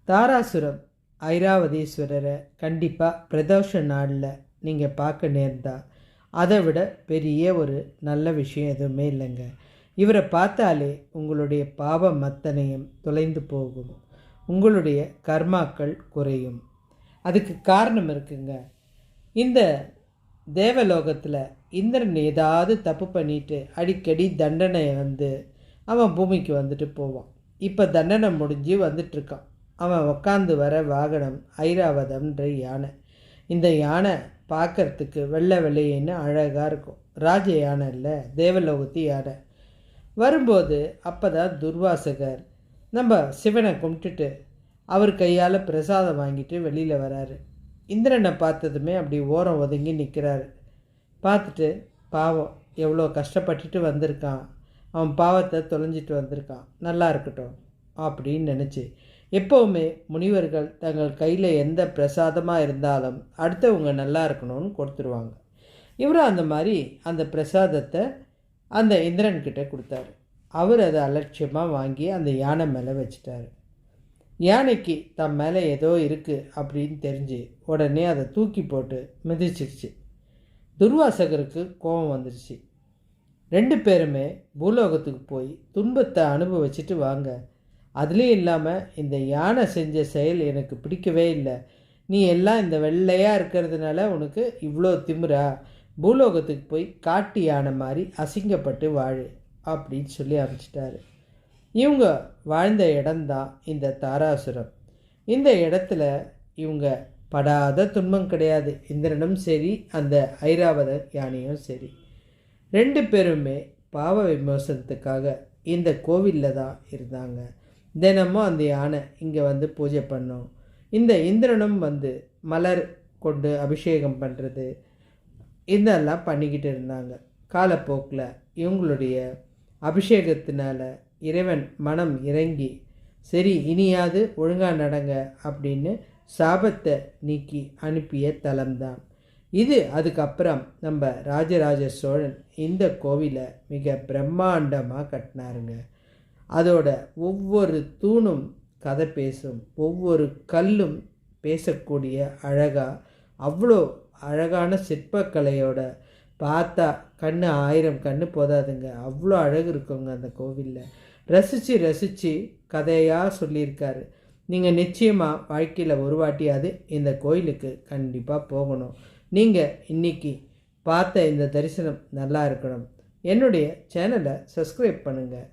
தாராசுரம் ஐராவதீஸ்வரரை கண்டிப்பாக பிரதோஷ நாளில் நீங்கள் பார்க்க நேர்ந்தா அதை விட பெரிய ஒரு நல்ல விஷயம் எதுவுமே இல்லைங்க. இவரை பார்த்தாலே உங்களுடைய பாவம் அத்தனையும் தொலைந்து போகும், உங்களுடைய கர்மாக்கள் குறையும். அதுக்கு காரணம் இருக்குங்க. இந்த தேவலோகத்தில் இந்திரன் ஏதாவது தப்பு பண்ணிட்டு அடிக்கடி தண்டனை அவன் பூமிக்கு வந்துட்டு போவான். இப்போ தண்டனை முடிஞ்சு வந்துட்டுருக்கான். அவன் உக்காந்து வர வாகனம் ஐராவதம்ன்ற யானை. இந்த யானை பார்க்கறதுக்கு வெள்ளை வெள்ளையின்னு அழகாக இருக்கும். ராஜ யானை இல்லை, தேவலோகத்து யானை. வரும்போது அப்போ தான் துர்வாசகர் நம்ம சிவனை கும்பிட்டுட்டு அவர் கையால் பிரசாதம் வாங்கிட்டு வெளியில் வராரு. இந்திரனை பார்த்ததுமே அப்படி ஓரம் ஒதுங்கி நிற்கிறாரு. பார்த்துட்டு பாவம் எவ்வளோ கஷ்டப்பட்டுட்டு வந்திருக்கான், அவன் பாவத்தை தொலைஞ்சிட்டு வந்திருக்கான், நல்லா இருக்கட்டும் அப்படின்னு நினச்சி, எப்போவுமே முனிவர்கள் தங்கள் கையில் எந்த பிரசாதமாக இருந்தாலும் அடுத்தவங்க நல்லா இருக்கணும்னு கொடுத்துருவாங்க. இவரும் அந்த மாதிரி அந்த பிரசாதத்தை அந்த இந்திரன்கிட்ட கொடுத்தாரு. அவர் அதை அலட்சியமாக வாங்கி அந்த யானை மேலே வச்சிட்டாரு. யானைக்கு தன் மேலே ஏதோ இருக்குது அப்படின்னு தெரிஞ்சு உடனே அதை தூக்கி போட்டு மிதிச்சிருச்சு. துர்வாசகருக்கு கோபம் வந்துடுச்சு. 2 பேருமே பூலோகத்துக்கு போய் துன்பத்தை அனுபவிச்சுட்டு வாங்க, அதுலேயும் இல்லாமல் இந்த யானை செஞ்ச செயல் எனக்கு பிடிக்கவே இல்லை, நீ எல்லாம் இந்த வெள்ளையாக இருக்கிறதுனால உனக்கு இவ்வளோ திமிரா, பூலோகத்துக்கு போய் காட்டு யானை மாதிரி அசிங்கப்பட்டு வாழு அப்படின்னு சொல்லி அனுப்பிச்சிட்டாரு. இவங்க வாழ்ந்த இடம்தான் இந்த தாராசுரம். இந்த இடத்துல இவங்க படாத துன்பம் கிடையாது. இந்திரனும் சரி, அந்த ஐராவத யானையும் சரி, 2 பேருமே பாவ விமோசனத்துக்காக இந்த கோவிலில் தான் இருந்தாங்க. தினமும் அந்த யானை இங்கே பூஜை பண்ணோம். இந்த இந்திரனும் மலர் கொண்டு அபிஷேகம் பண்ணுறது இதெல்லாம் பண்ணிக்கிட்டு இருந்தாங்க. காலப்போக்கில் இவங்களுடைய அபிஷேகத்தினால இறைவன் மனம் இறங்கி, சரி இனியாவது ஒழுங்காக நடங்க அப்படின்னு சாபத்தை நீக்கி அனுப்பிய தலம்தான் இது. அதுக்கப்புறம் நம்ம ராஜராஜ சோழன் இந்த கோவிலை மிக பிரம்மாண்டமாக கட்டினாருங்க. அதோட ஒவ்வொரு தூணும் கதை பேசும், ஒவ்வொரு கல்லும் பேசக்கூடிய அழகாக, அவ்வளோ அழகான சிற்பக்கலையோட பார்த்தா கண்ணு 1000 கண்ணு போதாதுங்க, அவ்வளோ அழகு இருக்குங்க அந்த கோவிலில். ரசித்து கதையாக சொல்லியிருக்காரு. நீங்கள் நிச்சயமாக வாழ்க்கையில் ஒரு வாட்டியாவது இந்த கோயிலுக்கு கண்டிப்பாக போகணும். நீங்கள் இன்றைக்கி பார்த்த இந்த தரிசனம் நல்லா இருக்கணும். என்னுடைய சேனலை சப்ஸ்கிரைப் பண்ணுங்கள்.